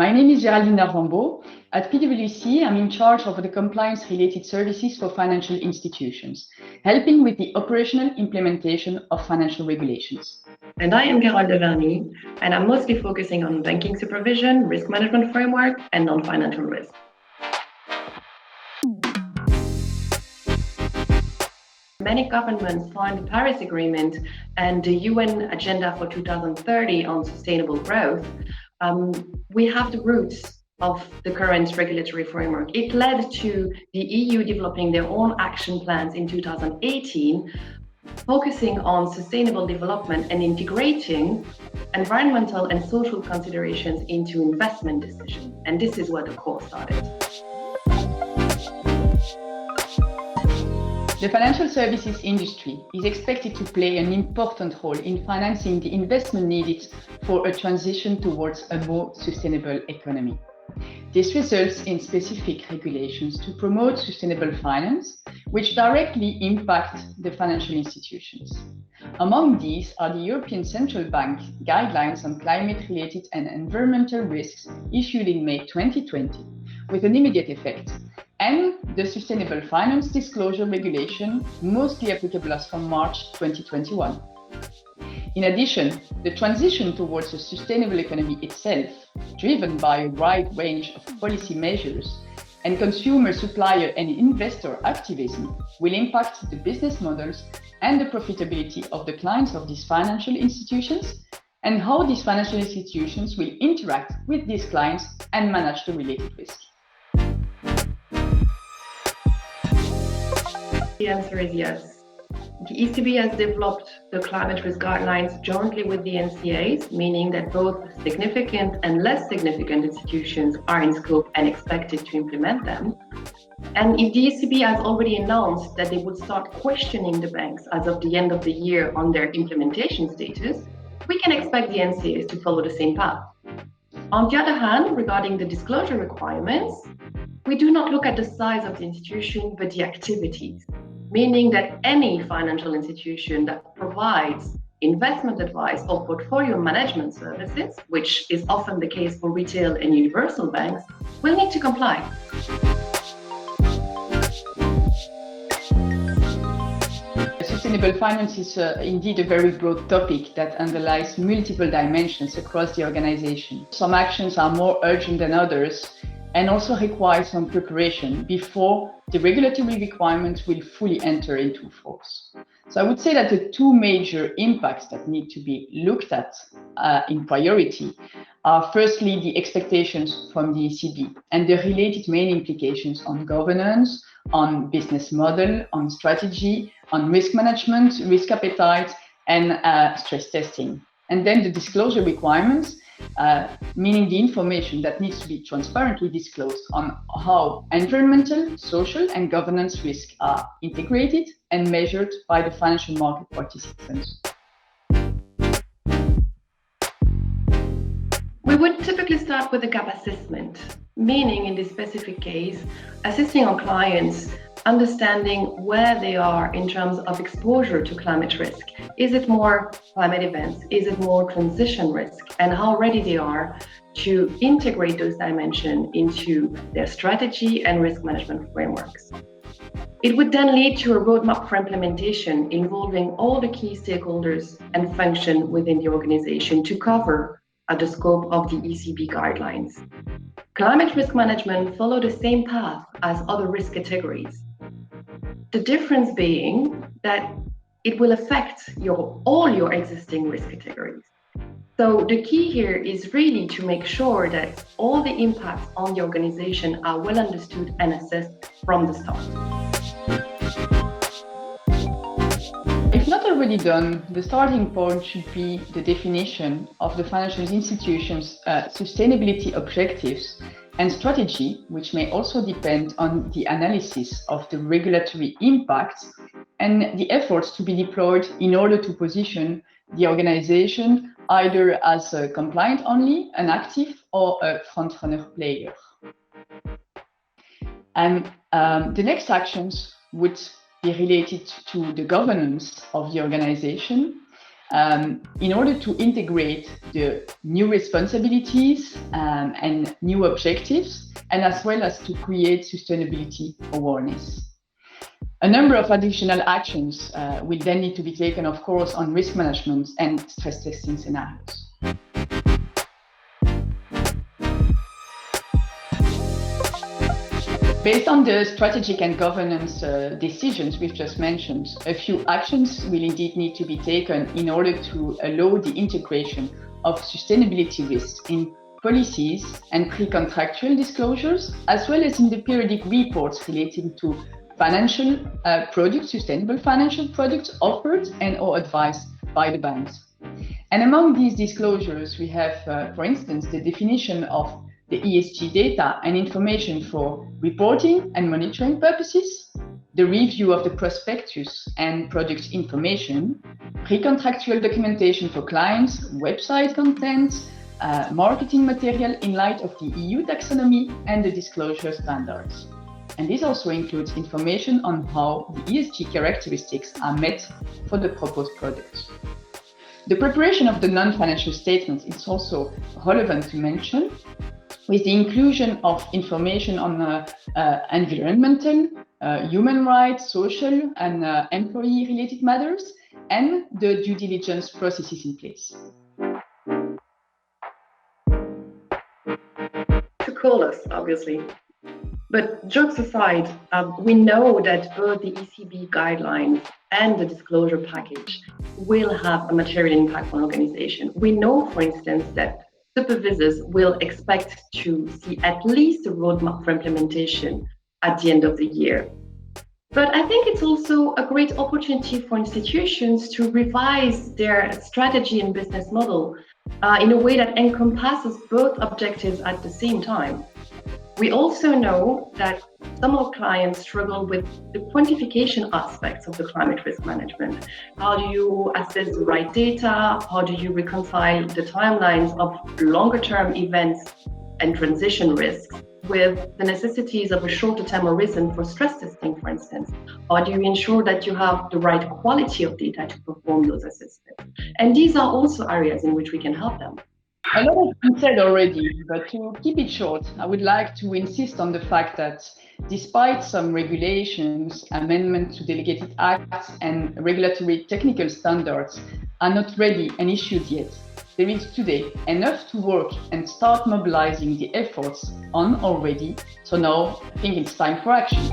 My name is Géraldine Narvambo. At PwC, I'm in charge of the compliance-related services for financial institutions, helping with the operational implementation of financial regulations. And I am Carole Deverny, and I'm mostly focusing on banking supervision, risk management framework, and non-financial risk. Many governments signed the Paris Agreement and the UN Agenda for 2030 on sustainable growth. We have the roots of the current regulatory framework. It led to the EU developing their own action plans in 2018, focusing on sustainable development and integrating environmental and social considerations into investment decisions. And this is where the core started. The financial services industry is expected to play an important role in financing the investment needed for a transition towards a more sustainable economy. This results in specific regulations to promote sustainable finance, which directly impact the financial institutions. Among these are the European Central Bank guidelines on climate-related and environmental risks issued in May 2020, with an immediate effect, and the Sustainable Finance Disclosure Regulation, mostly applicable as from March 2021. In addition, the transition towards a sustainable economy itself, driven by a wide range of policy measures and consumer, supplier, and investor activism, will impact the business models and the profitability of the clients of these financial institutions, and how these financial institutions will interact with these clients and manage the related risk. The answer is yes. The ECB has developed the climate risk guidelines jointly with the NCAs, meaning that both significant and less significant institutions are in scope and expected to implement them. And if the ECB has already announced that they would start questioning the banks as of the end of the year on their implementation status, we can expect the NCAs to follow the same path. On the other hand, regarding the disclosure requirements, we do not look at the size of the institution, but the activities, meaning that any financial institution that provides investment advice or portfolio management services, which is often the case for retail and universal banks, will need to comply. Sustainable finance is indeed a very broad topic that underlies multiple dimensions across the organization. Some actions are more urgent than others, and also require some preparation before the regulatory requirements will fully enter into force. So I would say that the two major impacts that need to be looked at in priority are firstly the expectations from the ECB and the related main implications on governance, on business model, on strategy, on risk management, risk appetite, and stress testing. And then the disclosure requirements, meaning the information that needs to be transparently disclosed on how environmental, social, and governance risks are integrated and measured by the financial market participants. We would typically start with a gap assessment, meaning in this specific case, assisting our clients understanding where they are in terms of exposure to climate risk. Is it more climate events? Is it more transition risk? And how ready they are to integrate those dimensions into their strategy and risk management frameworks. It would then lead to a roadmap for implementation involving all the key stakeholders and functions within the organization to cover the scope of the ECB guidelines. Climate risk management follow the same path as other risk categories. The difference being that it will affect all your existing risk categories. So the key here is really to make sure that all the impacts on the organization are well understood and assessed from the start. If not already done, the starting point should be the definition of the financial institution's sustainability objectives and strategy, which may also depend on the analysis of the regulatory impacts and the efforts to be deployed in order to position the organization either as a compliant only, an active, or a front-runner player. And the next actions would be related to the governance of the organization, in order to integrate the new responsibilities and new objectives, and as well as to create sustainability awareness. A number of additional actions will then need to be taken, of course, on risk management and stress testing scenarios. Based on the strategic and governance decisions we've just mentioned, a few actions will indeed need to be taken in order to allow the integration of sustainability risks in policies and pre-contractual disclosures, as well as in the periodic reports relating to financial products, sustainable financial products offered and or advised by the banks. And among these disclosures, we have, for instance, the definition of the ESG data and information for reporting and monitoring purposes, the review of the prospectus and product information, pre-contractual documentation for clients, website content, marketing material in light of the EU taxonomy and the disclosure standards. And this also includes information on how the ESG characteristics are met for the proposed products. The preparation of the non-financial statements is also relevant to mention, with the inclusion of information on environmental, human rights, social and employee-related matters, and the due diligence processes in place. To call us, obviously. But jokes aside, we know that both the ECB guidelines and the disclosure package will have a material impact on organizations. We know, for instance, that supervisors will expect to see at least a roadmap for implementation at the end of the year. But I think it's also a great opportunity for institutions to revise their strategy and business model in a way that encompasses both objectives at the same time. We also know that some of our clients struggle with the quantification aspects of the climate risk management. How do you assess the right data? How do you reconcile the timelines of longer-term events and transition risks with the necessities of a shorter-term horizon for stress testing, for instance? How do you ensure that you have the right quality of data to perform those assessments? And these are also areas in which we can help them. A lot has been said already, but to keep it short, I would like to insist on the fact that despite some regulations, amendments to delegated acts and regulatory technical standards are not ready and issued yet, there is today enough to work and start mobilizing the efforts on already. So now I think it's time for action.